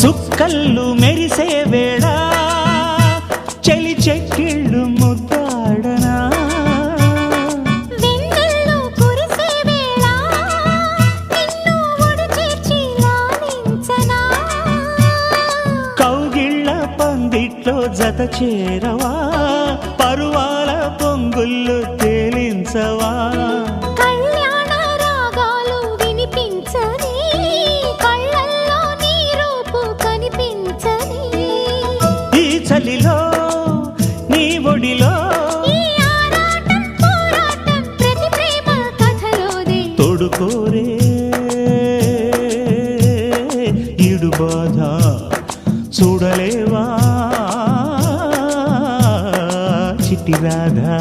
చుక్కళ్ళు మెరిసే వేళ చెలి చెక్కిళ్ళు ముద్దాడనా వెన్నెల్లో కురిసే వేళ నిన్ను ఒడి చేర్చి లాలించనా కౌగిళ్ళ పందిట్లో జత చేరవా పరువాల పొంగుళ్ళు తేలించవా కళ్యాణ రాగాలు వినిపించని కళ్ళల్లో నీ రూపు కనిపించని ఈ చలిలో నీ ఒడిలో ఈ ఆరాటం పోరాటం ప్రతి ప్రేమ కథలోదే తోడుకోరే ఈడు బాధ చూడలేవా చిట్టి రాధా